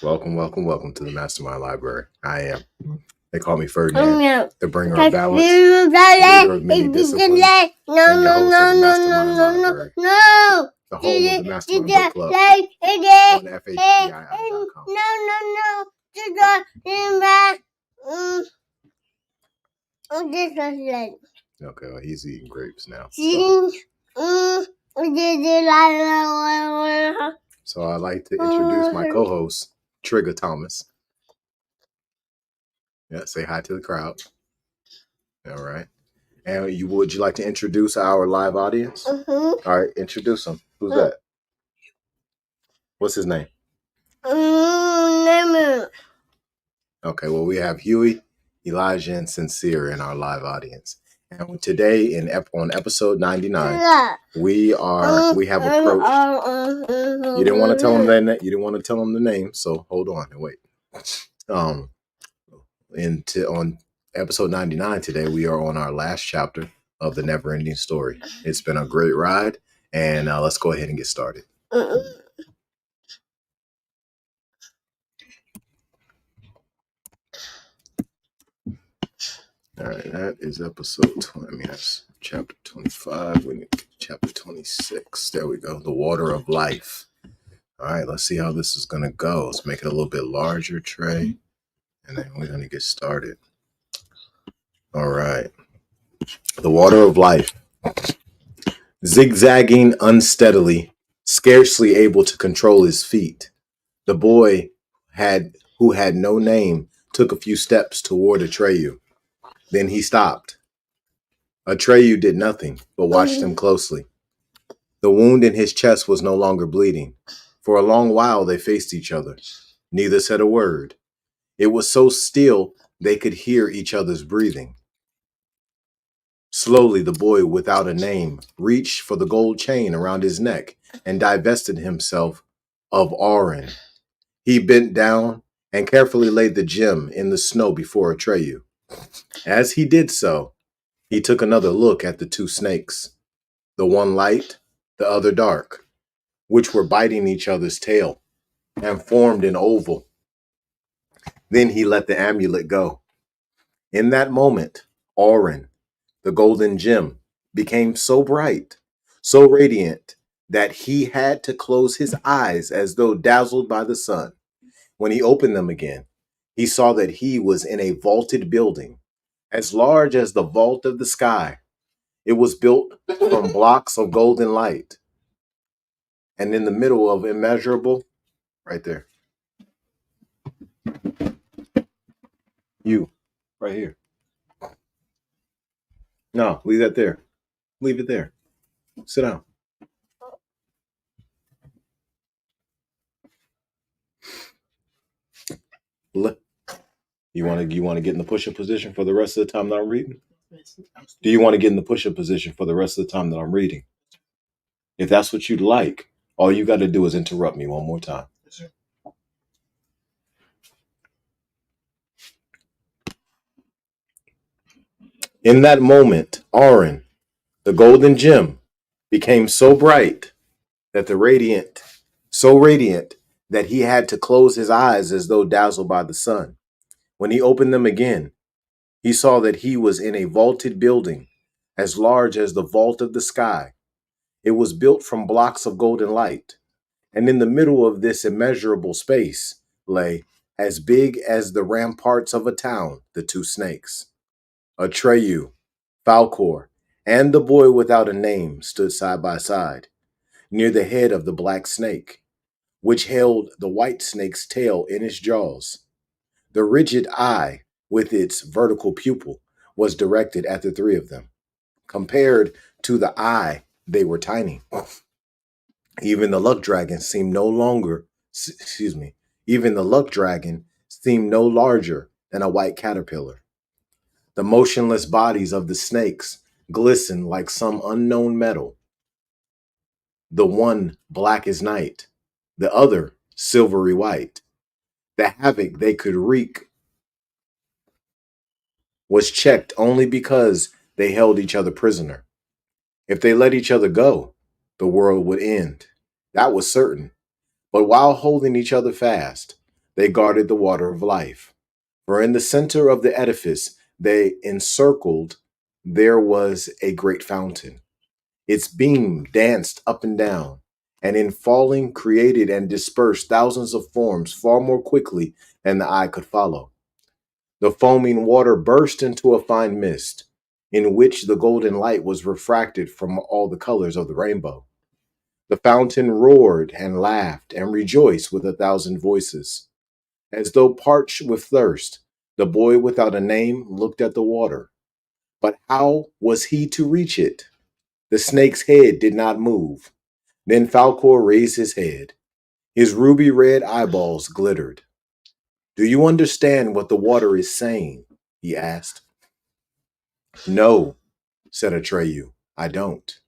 Welcome to the MasterMind Library. I am. They call me Ferdinand, the bringer of balance, leader of many disciplines, and your host of the MasterMind Library, the home of the MasterMind Book Club on FHPII.com. Okay, well, he's eating grapes now. So I'd like to introduce my co-host, Trigger Thomas. Yeah, say hi to the crowd. All right. And would you like to introduce our live audience? All right, introduce them. Who's that? What's his name? Okay, well, we have Huey, Elijah, and Sincere in our live audience. And today, on episode 99, we have approached. You didn't want to tell them that. You didn't want to tell them the name, so hold on and wait. On episode 99 today, we are on our last chapter of the NeverEnding Story. It's been a great ride, and let's go ahead and get started. All right, that is episode 20. That's chapter 25. We need chapter 26. There we go. The water of life. All right, let's see how this is going to go. Let's make it a little bit larger tray, and then we're going to get started. All right. The water of life. Zigzagging unsteadily, scarcely able to control his feet, the boy who had no name took a few steps toward Atreyu. Then he stopped. Atreyu did nothing but watched him closely. The wound in his chest was no longer bleeding. For a long while they faced each other. Neither said a word. It was so still they could hear each other's breathing. Slowly the boy without a name reached for the gold chain around his neck and divested himself of Auron. He bent down and carefully laid the gem in the snow before Atreyu. As he did so, he took another look at the two snakes, the one light, the other dark, which were biting each other's tail and formed an oval. Then he let the amulet go. In that moment, Auron, the golden gem, became so bright, so radiant, that he had to close his eyes as though dazzled by the sun. When he opened them again, he saw that he was in a vaulted building, as large as the vault of the sky. It was built from blocks of golden light. And in the middle of immeasurable, right there. You, right here. No, leave that there. Leave it there. Sit down. You want to get in the push-up position for the rest of the time that I'm reading? Do you want to get in the push-up position for the rest of the time that I'm reading? If that's what you'd like, all you got to do is interrupt me one more time. In that moment, Auron, the golden gem, became so bright that radiant that he had to close his eyes as though dazzled by the sun. When he opened them again, he saw that he was in a vaulted building, as large as the vault of the sky. It was built from blocks of golden light, and in the middle of this immeasurable space lay, as big as the ramparts of a town, the two snakes. Atreyu, Falcor, and the boy without a name stood side by side, near the head of the black snake, which held the white snake's tail in its jaws. The rigid eye, with its vertical pupil, was directed at the three of them. Compared to the eye, they were tiny. Even the luck dragon seemed no larger than a white caterpillar. The motionless bodies of the snakes glistened like some unknown metal. The one black as night, the other silvery white. The havoc they could wreak was checked only because they held each other prisoner. If they let each other go, the world would end. That was certain. But while holding each other fast, They guarded the water of life. For in the center of the edifice they encircled, there was a great fountain. Its beam danced up and down, and in falling created and dispersed thousands of forms far more quickly than the eye could follow. The foaming water burst into a fine mist, in which the golden light was refracted from all the colors of the rainbow. The fountain roared and laughed and rejoiced with 1,000 voices. As though parched with thirst, the boy without a name looked at the water. But how was he to reach it? The snake's head did not move. Then Falcor raised his head. His ruby red eyeballs glittered. Do you understand what the water is saying? He asked. No, said Atreyu. I don't.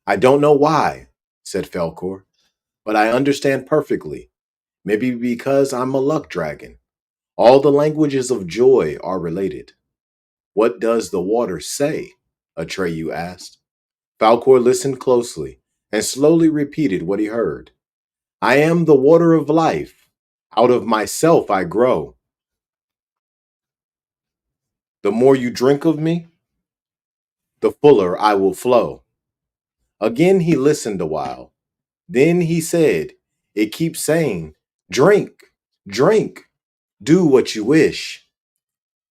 I don't know why, said Falcor, but I understand perfectly. Maybe because I'm a luck dragon. All the languages of joy are related. What does the water say? Atreyu asked. Falcor listened closely and slowly repeated what he heard. I am the water of life. Out of myself I grow. The more you drink of me, the fuller I will flow. Again he listened a while. Then he said, it keeps saying, drink, drink, do what you wish.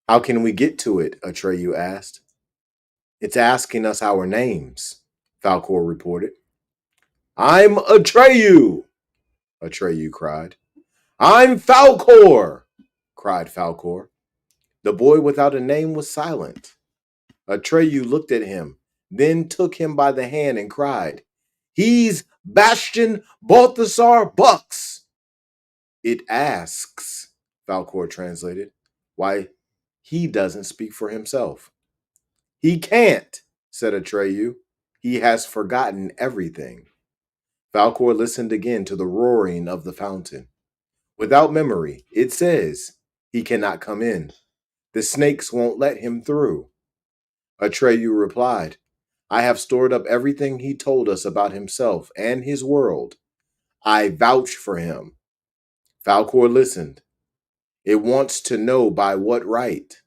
How can we get to it? Atreyu asked. It's asking us our names, Falcor reported. I'm Atreyu, Atreyu cried. I'm Falcor, cried Falcor. The boy without a name was silent. Atreyu looked at him, then took him by the hand and cried, He's Bastion Balthasar Bucks. It asks, Falcor translated, why he doesn't speak for himself. He can't, said Atreyu. He has forgotten everything. Falcor listened again to the roaring of the fountain. Without memory, it says, he cannot come in. The snakes won't let him through. Atreyu replied, I have stored up everything he told us about himself and his world. I vouch for him. Falcor listened. It wants to know by what right.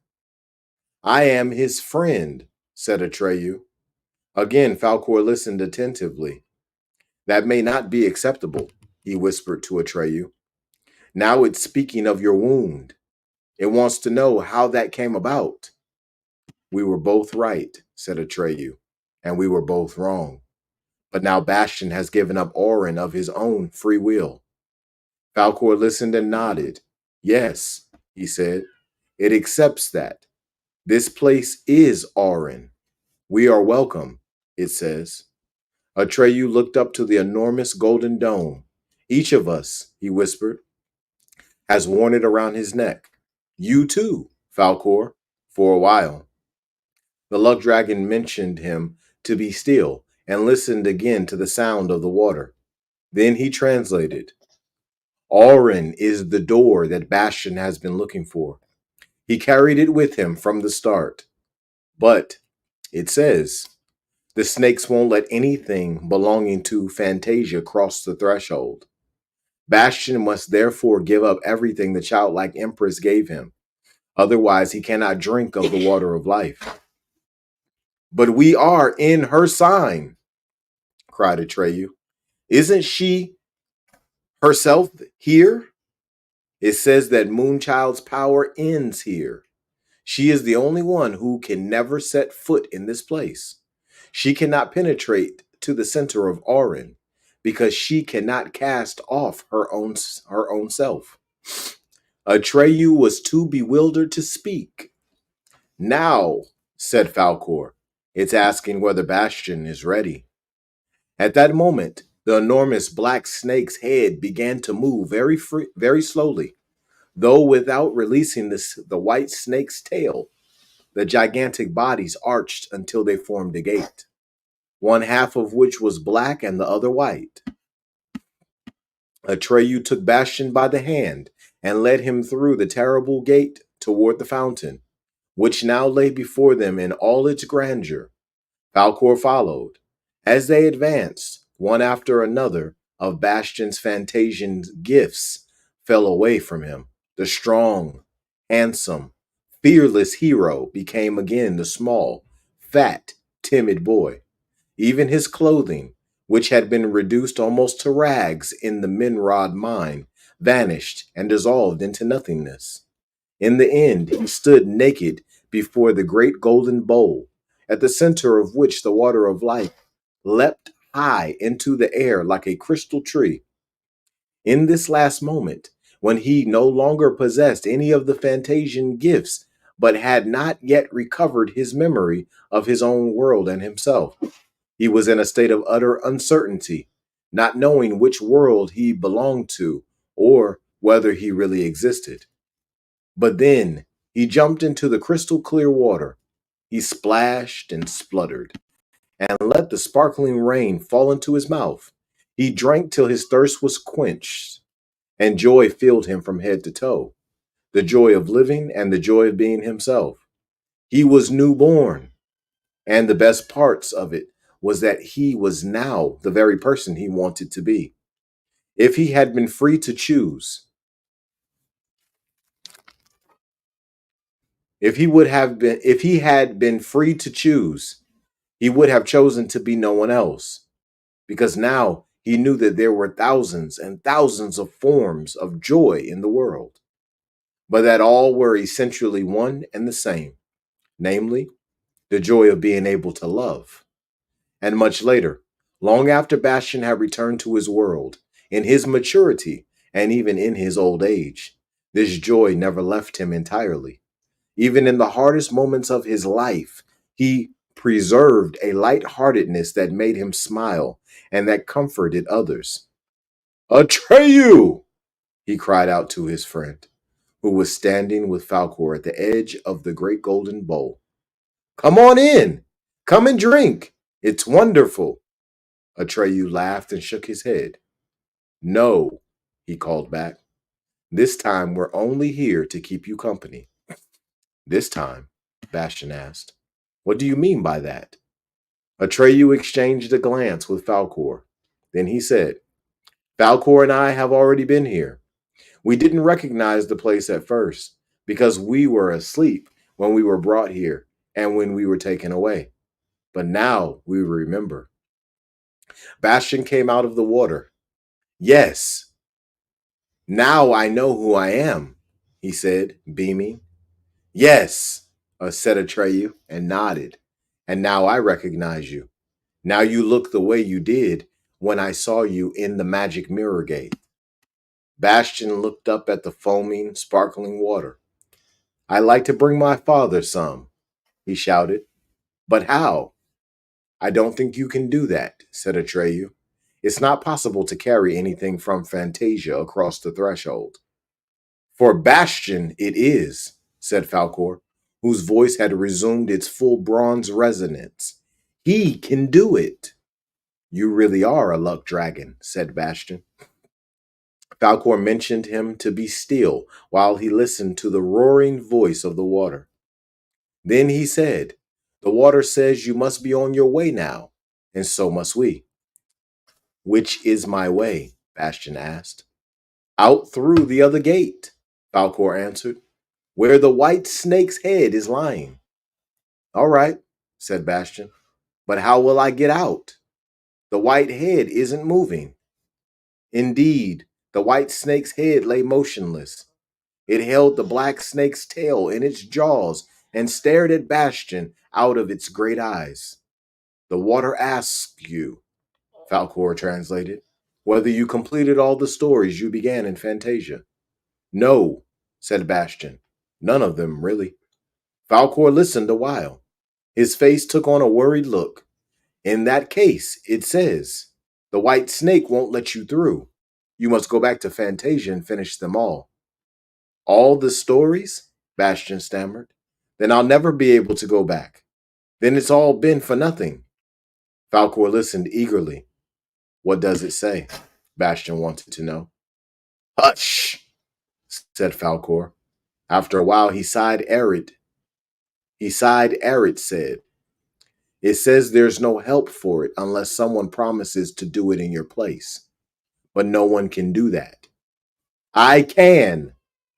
I am his friend, said Atreyu. Again, Falcor listened attentively. That may not be acceptable, he whispered to Atreyu. Now it's speaking of your wound. It wants to know how that came about. We were both right, said Atreyu, and we were both wrong. But now Bastion has given up Orin of his own free will. Falcor listened and nodded. Yes, he said, it accepts that. This place is Orin. We are welcome, it says. Atreyu looked up to the enormous golden dome. Each of us, he whispered, has worn it around his neck. You too, Falcor, for a while. The luck dragon mentioned him to be still and listened again to the sound of the water. Then he translated. Orin is the door that Bastion has been looking for. He carried it with him from the start. But, it says, the snakes won't let anything belonging to Fantasia cross the threshold. Bastion must therefore give up everything the childlike empress gave him. Otherwise, he cannot drink of the water of life. But we are in her sign, cried Atreyu. Isn't she herself here? It says that Moonchild's power ends here. She is the only one who can never set foot in this place. She cannot penetrate to the center of Orin because she cannot cast off her own self. Atreyu was too bewildered to speak. Now, said Falcor, it's asking whether Bastion is ready. At that moment, the enormous black snake's head began to move very slowly, though without releasing the white snake's tail. The gigantic bodies arched until they formed a gate, one half of which was black and the other white. Atreyu took Bastion by the hand and led him through the terrible gate toward the fountain, which now lay before them in all its grandeur. Falcor followed. As they advanced, one after another of Bastion's Fantasian gifts fell away from him. The strong, handsome, fearless hero became again the small, fat, timid boy. Even his clothing, which had been reduced almost to rags in the Menrod mine, vanished and dissolved into nothingness. In the end, he stood naked before the great golden bowl, at the center of which the water of life leapt high into the air like a crystal tree. In this last moment, when he no longer possessed any of the Fantasian gifts, but had not yet recovered his memory of his own world and himself, he was in a state of utter uncertainty, not knowing which world he belonged to or whether he really existed. But then he jumped into the crystal clear water. He splashed and spluttered and let the sparkling rain fall into his mouth. He drank till his thirst was quenched, and joy filled him from head to toe, the joy of living and the joy of being himself. He was newborn, and the best parts of it was that he was now the very person he wanted to be. If he had been free to choose, if he had been free to choose, he would have chosen to be no one else, because now he knew that there were thousands and thousands of forms of joy in the world, but that all were essentially one and the same, namely, the joy of being able to love. And much later, long after Bastian had returned to his world, in his maturity and even in his old age, this joy never left him entirely. Even in the hardest moments of his life, he preserved a lightheartedness that made him smile and that comforted others. Atreyu! He cried out to his friend, who was standing with Falcor at the edge of the great golden bowl. Come on in! Come and drink! It's wonderful! Atreyu laughed and shook his head. No, he called back. This time we're only here to keep you company. This time? Bastian asked. What do you mean by that? Atreyu exchanged a glance with Falcor. Then he said, Falcor and I have already been here. We didn't recognize the place at first because we were asleep when we were brought here and when we were taken away. But now we remember. Bastian came out of the water. Yes, now I know who I am, he said, beaming. Yes, said Atreyu and nodded. And now I recognize you. Now you look the way you did when I saw you in the magic mirror gate. Bastian looked up at the foaming, sparkling water. I like to bring my father some, he shouted. But how? I don't think you can do that, said Atreyu. It's not possible to carry anything from Fantasia across the threshold. For Bastian it is, said Falcor, whose voice had resumed its full bronze resonance. He can do it. You really are a luck dragon, said Bastian. Falcor mentioned him to be still while he listened to the roaring voice of the water. Then he said, The water says you must be on your way now, and so must we. Which is my way? Bastian asked. Out through the other gate, Falcor answered, where the white snake's head is lying. All right, said Bastian, but how will I get out? The white head isn't moving. Indeed, the white snake's head lay motionless. It held the black snake's tail in its jaws and stared at Bastian out of its great eyes. The water asks you, Falcor translated, whether you completed all the stories you began in Fantasia. No, said Bastian. None of them, really. Falcor listened a while. His face took on a worried look. In that case, it says, the white snake won't let you through. You must go back to Fantasia and finish them all. All the stories? Bastian stammered. Then I'll never be able to go back. Then it's all been for nothing. Falcor listened eagerly. What does it say? Bastian wanted to know. Hush, said Falcor. After a while, he sighed arid. Said, it says there's no help for it unless someone promises to do it in your place. But no one can do that. I can.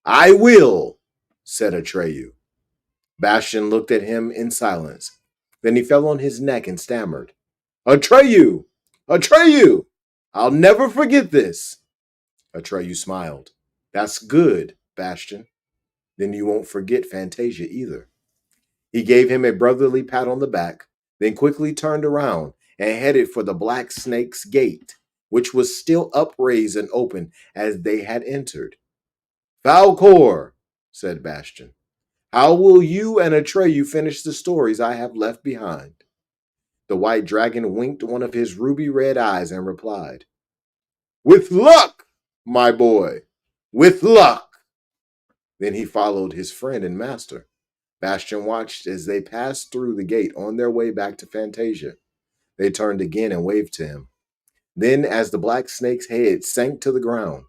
I will, said Atreyu. Bastion looked at him in silence. Then he fell on his neck and stammered, Atreyu! Atreyu! I'll never forget this. Atreyu smiled. That's good, Bastion. Then you won't forget Fantasia either. He gave him a brotherly pat on the back, then quickly turned around and headed for the Black Snake's gate, which was still upraised and open as they had entered. Falcor, said Bastion, how will you and Atreyu finish the stories I have left behind? The white dragon winked one of his ruby red eyes and replied, With luck, my boy, with luck. Then he followed his friend and master. Bastion watched as they passed through the gate on their way back to Fantasia. They turned again and waved to him. Then, as the black snake's head sank to the ground,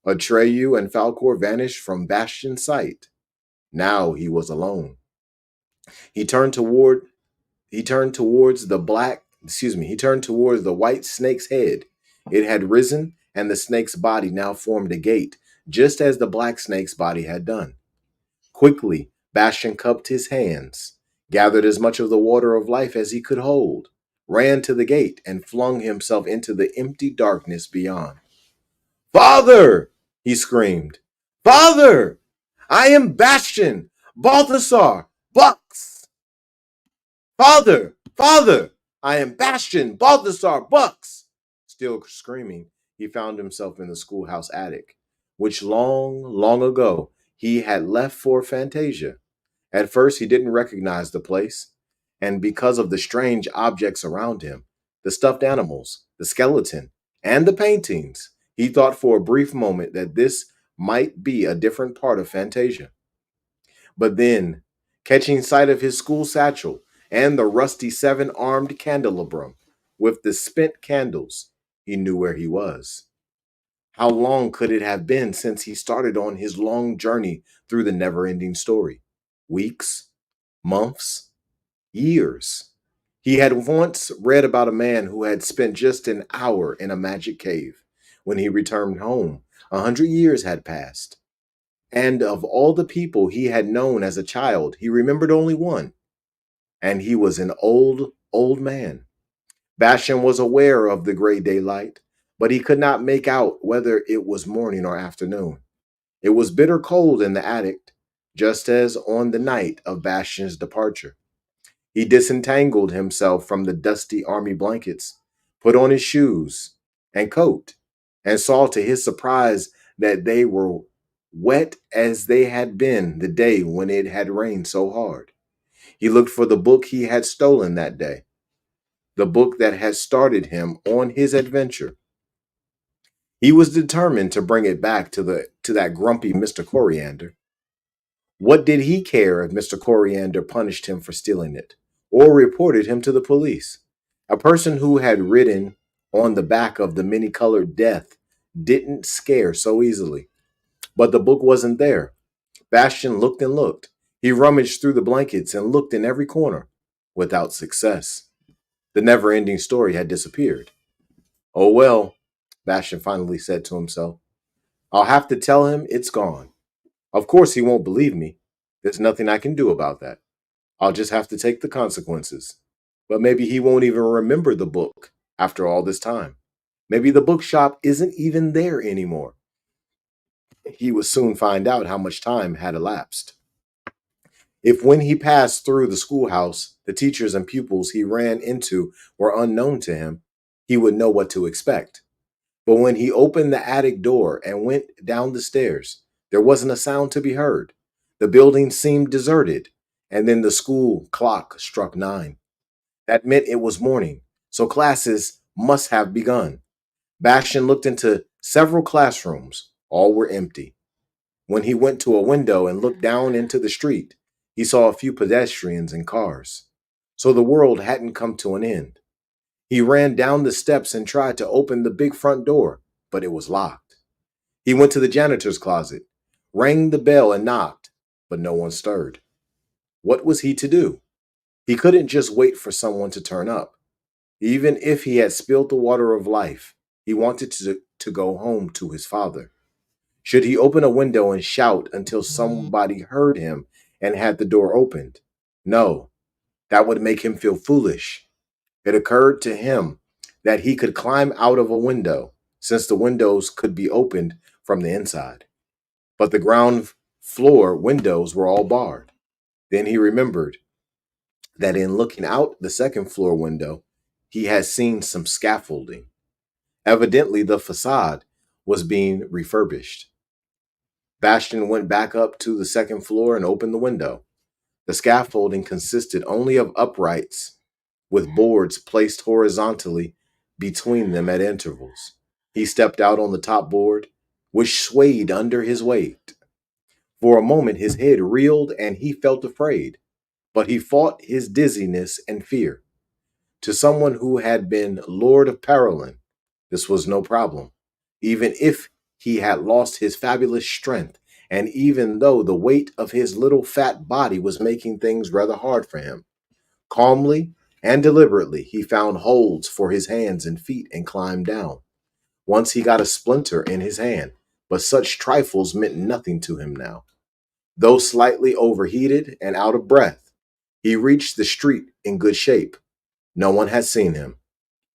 Atreyu and Falcor vanished from Bastion's sight. Now he was alone. He turned toward he turned towards the white snake's head. It had risen, and the snake's body now formed a gate, just as the black snake's body had done. Quickly, Bastion cupped his hands, gathered as much of the water of life as he could hold, ran to the gate, and flung himself into the empty darkness beyond. Father! He screamed. Father! I am Bastion! Balthasar! Bucks! Father! Father! I am Bastion! Balthasar! Bucks! Still screaming, he found himself in the schoolhouse attic, which long, long ago he had left for Fantasia. At first, he didn't recognize the place, and because of the strange objects around him, the stuffed animals, the skeleton, and the paintings, he thought for a brief moment that this might be a different part of Fantasia. But then, catching sight of his school satchel and the rusty seven-armed candelabrum with the spent candles, he knew where he was. How long could it have been since he started on his long journey through the never-ending story? Weeks? Months? Years? He had once read about a man who had spent just an hour in a magic cave. When he returned home, 100 years had passed. And of all the people he had known as a child, he remembered only one. And he was an old, old man. Bastion was aware of the gray daylight, but he could not make out whether it was morning or afternoon. It was bitter cold in the attic, just as on the night of Bastion's departure. He disentangled himself from the dusty army blankets, put on his shoes and coat, and saw to his surprise that they were wet as they had been the day when it had rained so hard. He looked for the book he had stolen that day, the book that had started him on his adventure. He was determined to bring it back to that grumpy Mr. Coriander. What did he care if Mr. Coriander punished him for stealing it or reported him to the police? A person who had ridden on the back of the many-colored death didn't scare so easily. But the book wasn't there. Bastion looked and looked. He rummaged through the blankets and looked in every corner, without success. The never-ending story had disappeared. Oh well, Bastion finally said to himself. I'll have to tell him it's gone. Of course he won't believe me. There's nothing I can do about that. I'll just have to take the consequences. But maybe he won't even remember the book after all this time. Maybe the bookshop isn't even there anymore. He would soon find out how much time had elapsed. If when he passed through the schoolhouse, the teachers and pupils he ran into were unknown to him, he would know what to expect. But when he opened the attic door and went down the stairs, there wasn't a sound to be heard. The building seemed deserted, and then the school clock struck 9. That meant it was morning, so classes must have begun. Bastion looked into several classrooms. All were empty. When he went to a window and looked down into the street, he saw a few pedestrians and cars. So the world hadn't come to an end. He ran down the steps and tried to open the big front door, but it was locked. He went to the janitor's closet, rang the bell and knocked, but no one stirred. What was he to do? He couldn't just wait for someone to turn up. Even if he had spilled the water of life, he wanted to go home to his father. Should he open a window and shout until somebody heard him and had the door opened? No, that would make him feel foolish. It occurred to him that he could climb out of a window, since the windows could be opened from the inside. But the ground floor windows were all barred. Then he remembered that in looking out the second floor window, he had seen some scaffolding. Evidently, the facade was being refurbished. Bastian went back up to the second floor and opened the window. The scaffolding consisted only of uprights with boards placed horizontally between them at intervals. He stepped out on the top board, which swayed under his weight. For a moment, his head reeled and he felt afraid, but he fought his dizziness and fear. To someone who had been Lord of Parolin, this was no problem, even if he had lost his fabulous strength, and even though the weight of his little fat body was making things rather hard for him. Calmly and deliberately, he found holds for his hands and feet and climbed down. Once he got a splinter in his hand, but such trifles meant nothing to him now. Though slightly overheated and out of breath, he reached the street in good shape. No one had seen him.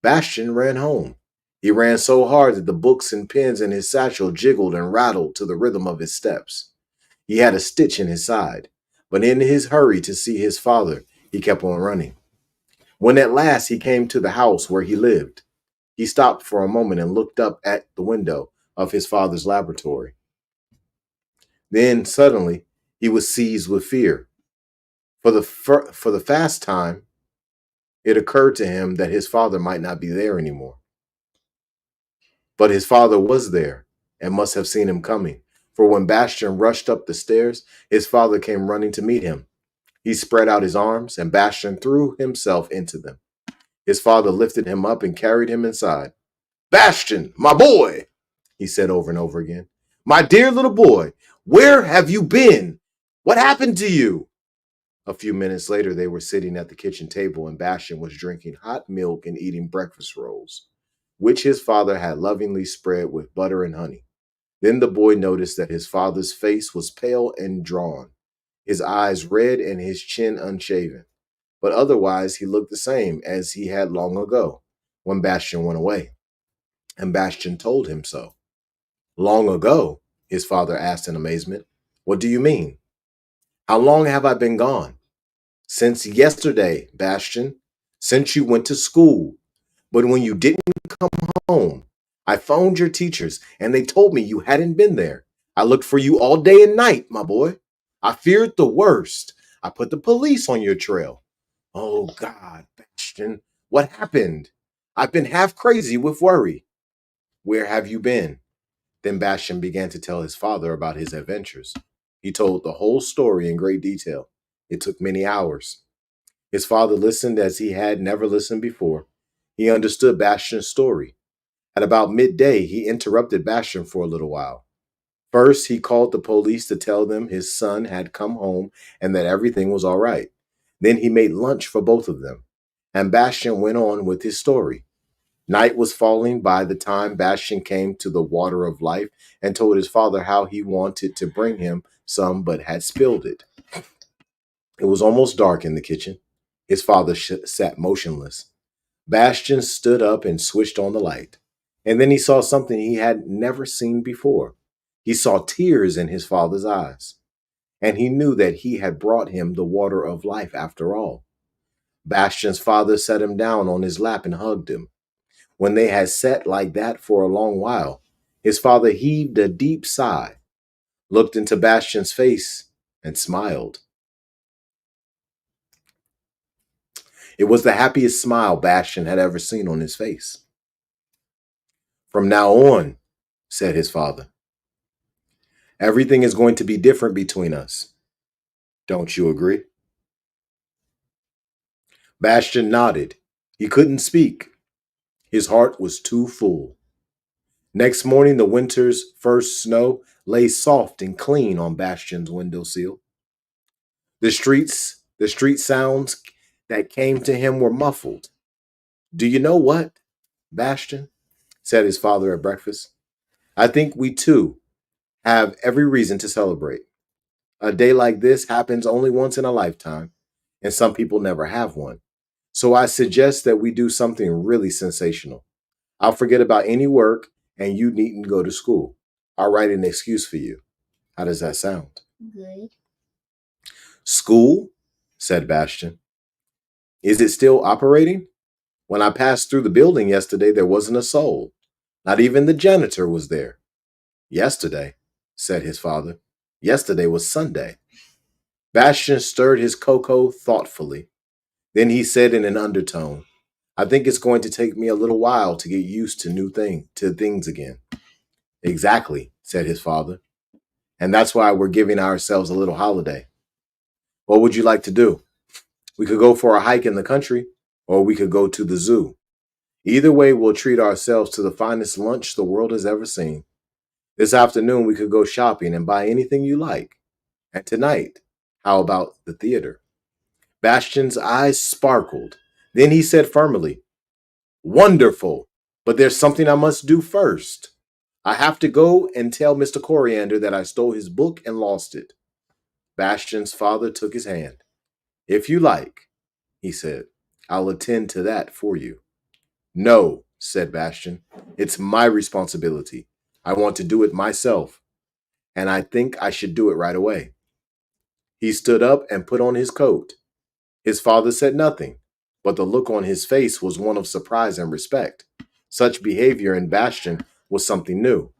Bastian ran home. He ran so hard that the books and pens in his satchel jiggled and rattled to the rhythm of his steps. He had a stitch in his side, but in his hurry to see his father, he kept on running. When at last he came to the house where he lived, he stopped for a moment and looked up at the window of his father's laboratory. Then suddenly he was seized with fear. For the fast time, it occurred to him that his father might not be there anymore. But his father was there and must have seen him coming. For when Bastian rushed up the stairs, his father came running to meet him. He spread out his arms, and Bastian threw himself into them. His father lifted him up and carried him inside. "Bastian, my boy," he said over and over again. "My dear little boy, where have you been? What happened to you?" A few minutes later, they were sitting at the kitchen table, and Bastian was drinking hot milk and eating breakfast rolls, which his father had lovingly spread with butter and honey. Then the boy noticed that his father's face was pale and drawn, his eyes red and his chin unshaven. But otherwise, he looked the same as he had long ago when Bastian went away. And Bastian told him so. "Long ago?" his father asked in amazement. "What do you mean? How long have I been gone?" "Since yesterday, Bastian, since you went to school. But when you didn't come home, I phoned your teachers and they told me you hadn't been there. I looked for you all day and night, my boy. I feared the worst. I put the police on your trail." "Oh, God, Bastian, what happened? I've been half crazy with worry." "Where have you been?" Then Bastian began to tell his father about his adventures. He told the whole story in great detail. It took many hours. His father listened as he had never listened before. He understood Bastian's story. At about midday, he interrupted Bastian for a little while. First, he called the police to tell them his son had come home and that everything was all right. Then he made lunch for both of them, and Bastian went on with his story. Night was falling by the time Bastian came to the water of life and told his father how he wanted to bring him some but had spilled it. It was almost dark in the kitchen. His father sat motionless. Bastian stood up and switched on the light. And then he saw something he had never seen before. He saw tears in his father's eyes. And he knew that he had brought him the water of life after all. Bastian's father set him down on his lap and hugged him. When they had sat like that for a long while, his father heaved a deep sigh, looked into Bastian's face, and smiled. It was the happiest smile Bastian had ever seen on his face. "From now on," said his father, "everything is going to be different between us. Don't you agree?" Bastian nodded. He couldn't speak. His heart was too full. Next morning, the winter's first snow lay soft and clean on Bastian's windowsill. The street sounds that came to him were muffled. "Do you know what, Bastian?" said his father at breakfast. "I think we two have every reason to celebrate. A day like this happens only once in a lifetime, and some people never have one. So I suggest that we do something really sensational. I'll forget about any work, and you needn't go to school. I'll write an excuse for you. How does that sound? Good. School? Said Bastion. Is it still operating? When I passed through the building yesterday, there wasn't a soul. Not even the janitor was there. Yesterday, said his father. Yesterday was Sunday. Bastion stirred his cocoa thoughtfully. Then he said in an undertone, I think it's going to take me a little while to get used to to things again. Exactly, said his father. And that's why we're giving ourselves a little holiday. What would you like to do? We could go for a hike in the country, or we could go to the zoo. Either way, we'll treat ourselves to the finest lunch the world has ever seen. This afternoon, we could go shopping and buy anything you like. And tonight, how about the theater? Bastion's eyes sparkled. Then he said firmly, Wonderful, but there's something I must do first. I have to go and tell Mr. Coriander that I stole his book and lost it. Bastion's father took his hand. If you like, he said, I'll attend to that for you. No, said Bastion, it's my responsibility. I want to do it myself, and I think I should do it right away. He stood up and put on his coat. His father said nothing, but the look on his face was one of surprise and respect. Such behavior in Bastion was something new.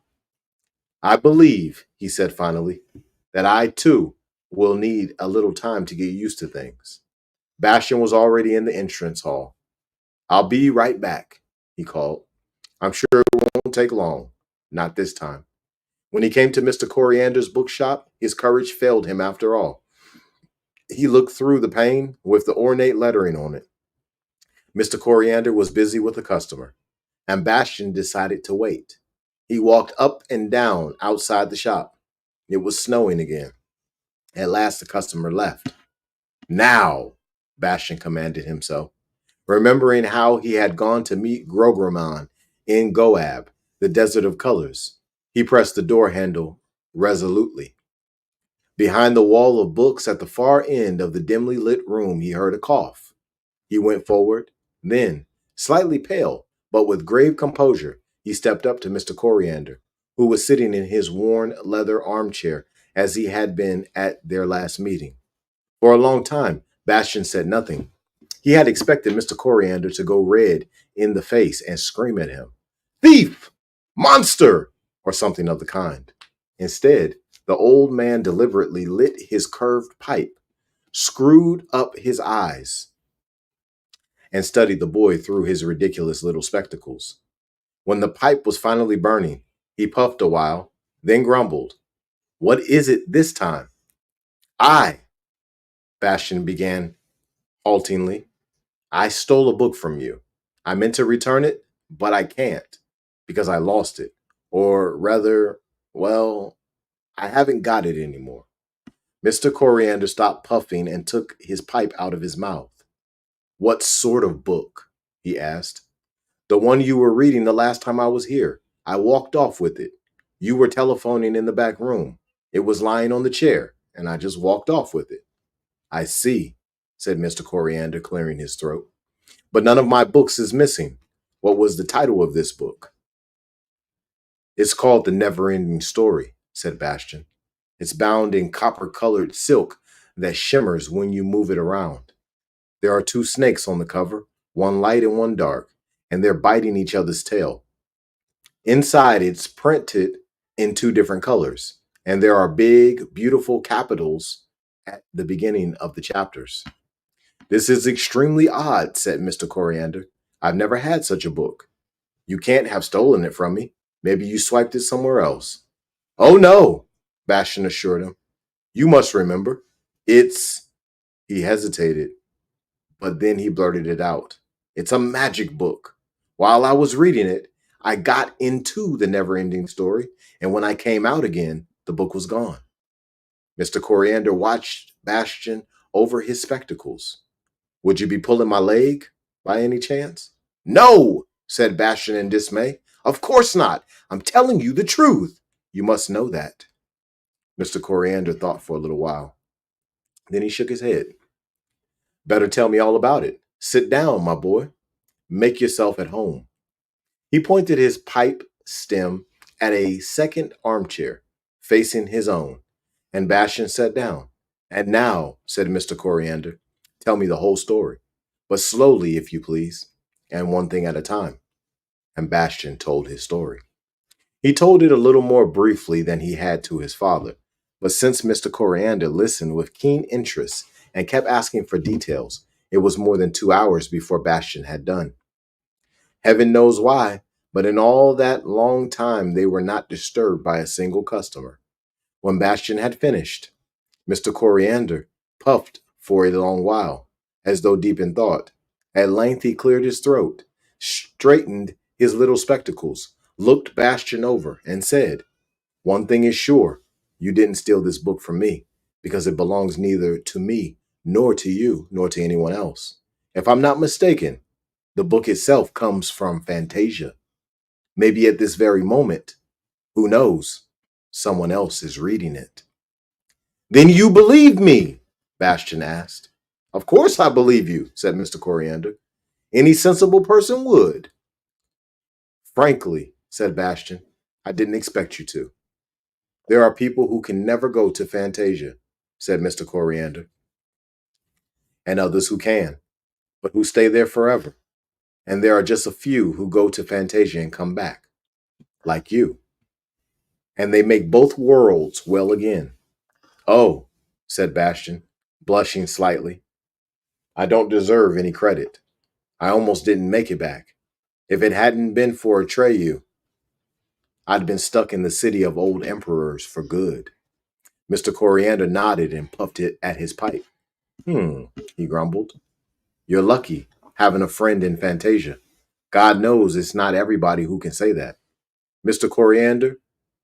I believe, he said finally, that I too will need a little time to get used to things. Bastion was already in the entrance hall. I'll be right back, he called. I'm sure it won't take long. Not this time. When he came to Mr. Coriander's bookshop, his courage failed him after all. He looked through the pane with the ornate lettering on it. Mr. Coriander was busy with a customer, and Bastion decided to wait. He walked up and down outside the shop. It was snowing again. At last, the customer left. Now, Bastion commanded himself, remembering how he had gone to meet Grograman in Goab, the desert of colors. He pressed the door handle resolutely. Behind the wall of books at the far end of the dimly lit room, he heard a cough. He went forward. Then, slightly pale, but with grave composure, he stepped up to Mr. Coriander, who was sitting in his worn leather armchair as he had been at their last meeting. For a long time, Bastion said nothing. He had expected Mr. Coriander to go red in the face and scream at him, Thief! Monster! Or something of the kind. Instead, the old man deliberately lit his curved pipe, screwed up his eyes, and studied the boy through his ridiculous little spectacles. When the pipe was finally burning, he puffed a while, then grumbled, What is it this time? I, Bastion began haltingly, I stole a book from you. I meant to return it, but I can't because I lost it. Or rather, well, I haven't got it anymore. Mr. Coriander stopped puffing and took his pipe out of his mouth. What sort of book? He asked. The one you were reading the last time I was here. I walked off with it. You were telephoning in the back room. It was lying on the chair, and I just walked off with it. I see, said Mr. Coriander, clearing his throat. But none of my books is missing. What was the title of this book? It's called The NeverEnding Story, said Bastion. It's bound in copper-colored silk that shimmers when you move it around. There are two snakes on the cover, one light and one dark, and they're biting each other's tail. Inside, it's printed in two different colors, and there are big, beautiful capitals at the beginning of the chapters. This is extremely odd, said Mr. Coriander. I've never had such a book. You can't have stolen it from me. Maybe you swiped it somewhere else. Oh, no, Bastion assured him. You must remember. It's... He hesitated, but then he blurted it out. It's a magic book. While I was reading it, I got into the never-ending story, and when I came out again, the book was gone. Mr. Coriander watched Bastion over his spectacles. Would you be pulling my leg, by any chance? No, said Bastion in dismay. Of course not. I'm telling you the truth. You must know that. Mr. Coriander thought for a little while. Then he shook his head. Better tell me all about it. Sit down, my boy. Make yourself at home. He pointed his pipe stem at a second armchair facing his own, and Bastian sat down. And now, said Mr. Coriander, tell me the whole story, but slowly, if you please, and one thing at a time. And Bastian told his story. He told it a little more briefly than he had to his father, but since Mr. Coriander listened with keen interest and kept asking for details, it was more than 2 hours before Bastian had done. Heaven knows why, but in all that long time they were not disturbed by a single customer. When Bastian had finished, Mr. Coriander puffed for a long while, as though deep in thought. At length he cleared his throat, straightened his little spectacles, looked Bastian over, and said, One thing is sure, you didn't steal this book from me, because it belongs neither to me, nor to you, nor to anyone else. If I'm not mistaken, the book itself comes from Fantasia. Maybe at this very moment, who knows, someone else is reading it. Then you believe me? Bastian asked. Of course I believe you, said Mr. Coriander. Any sensible person would. Frankly, said Bastian, I didn't expect you to. There are people who can never go to Fantasia, said Mr. Coriander, and others who can, but who stay there forever. And there are just a few who go to Fantasia and come back, like you. And they make both worlds well again. Oh, said Bastian, blushing slightly. I don't deserve any credit. I almost didn't make it back. If it hadn't been for Atreyu, I'd been stuck in the city of old emperors for good. Mr. Coriander nodded and puffed it at his pipe. He grumbled. You're lucky having a friend in Fantasia. God knows it's not everybody who can say that. Mr. Coriander,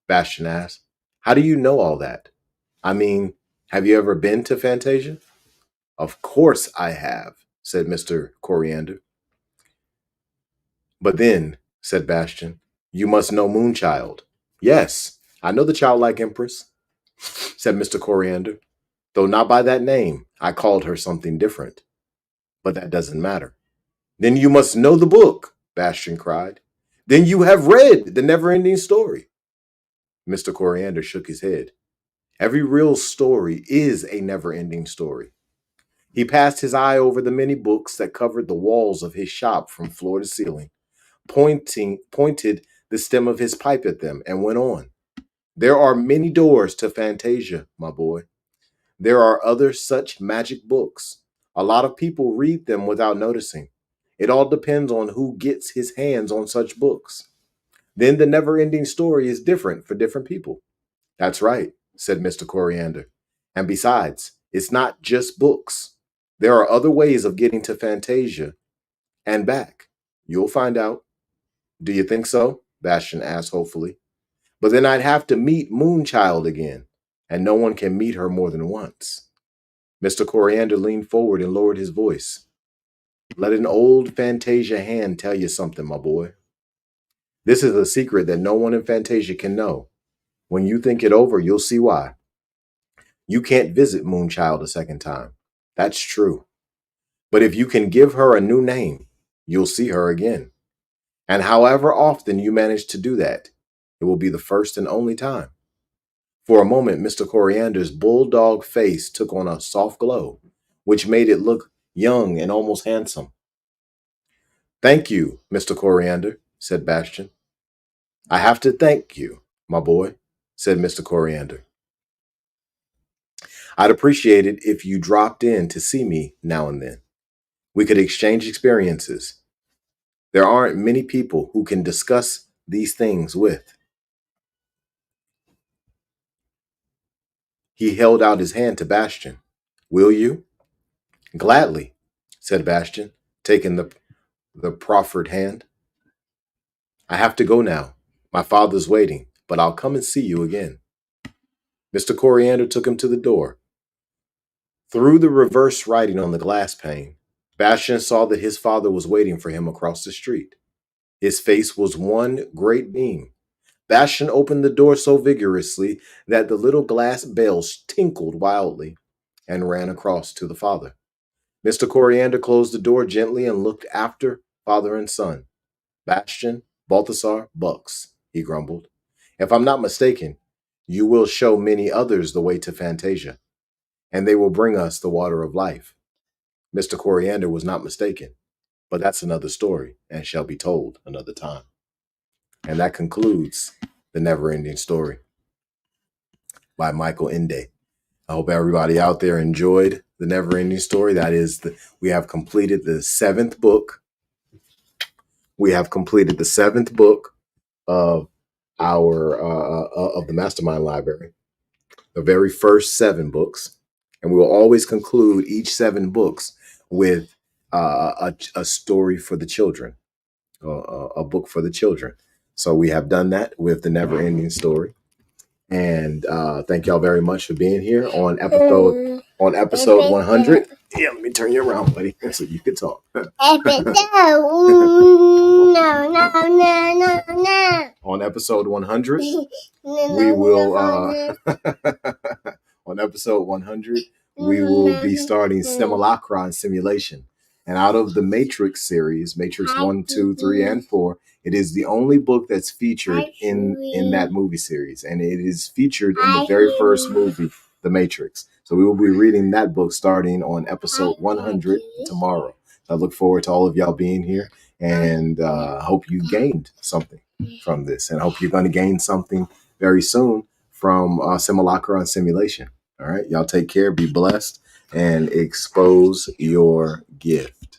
Bastian asked, how do you know all that? I mean, have you ever been to Fantasia? Of course I have, said Mr. Coriander. But then, said Bastian, you must know Moonchild. Yes, I know the childlike empress, said Mr. Coriander, though not by that name. I called her something different. But that doesn't matter. Then you must know the book, Bastian cried. Then you have read the NeverEnding Story. Mr. Coriander shook his head. Every real story is a never-ending story. He passed his eye over the many books that covered the walls of his shop from floor to ceiling, pointed the stem of his pipe at them, and went on. There are many doors to Fantasia, my boy. There are other such magic books. A lot of people read them without noticing. It all depends on who gets his hands on such books. Then the never-ending story is different for different people. That's right, said Mr. Coriander. And besides, it's not just books. There are other ways of getting to Fantasia and back. You'll find out. Do you think so? Bastian asked hopefully. But then I'd have to meet Moonchild again, and no one can meet her more than once. Mr. Coriander leaned forward and lowered his voice. Let an old Fantasia hand tell you something, my boy. This is a secret that no one in Fantasia can know. When you think it over, you'll see why. You can't visit Moonchild a second time. That's true. But if you can give her a new name, you'll see her again. And however often you manage to do that, it will be the first and only time. For a moment, Mr. Coriander's bulldog face took on a soft glow, which made it look young and almost handsome. Thank you, Mr. Coriander, said Bastian. I have to thank you, my boy, said Mr. Coriander. I'd appreciate it if you dropped in to see me now and then. We could exchange experiences. There aren't many people who can discuss these things with. He held out his hand to Bastian. Will you? Gladly, said Bastian, taking the proffered hand. I have to go now. My father's waiting, but I'll come and see you again. Mr. Coriander took him to the door. Through the reverse writing on the glass pane, Bastian saw that his father was waiting for him across the street. His face was one great beam. Bastian opened the door so vigorously that the little glass bells tinkled wildly and ran across to the father. Mr. Coriander closed the door gently and looked after father and son. Bastian, Balthasar, Bucks, he grumbled. If I'm not mistaken, you will show many others the way to Fantasia, and they will bring us the water of life. Mr. Coriander was not mistaken, but that's another story and shall be told another time. And that concludes The NeverEnding Story by Michael Ende. I hope everybody out there enjoyed The NeverEnding Story. That is, we have completed the seventh book. We have completed the seventh book of our of the MasterMind Library, the very first 7 books, and we will always conclude each 7 books with a story for the children, a book for the children. So we have done that with The NeverEnding Story. And thank y'all very much for being here on episode 100. Yeah, let me turn you around, buddy, so you can talk. On episode 100, we will on episode 100, we will be starting Simulacra and Simulation. And out of the Matrix series, Matrix 1, 2, 3, and 4, it is the only book that's featured in that movie series. And it is featured in the very first movie, The Matrix. So we will be reading that book starting on episode 100 tomorrow. I look forward to all of y'all being here, and hope you gained something from this, and hope you're going to gain something very soon from Simulacra and Simulation. All right, y'all take care, be blessed, and expose your gift.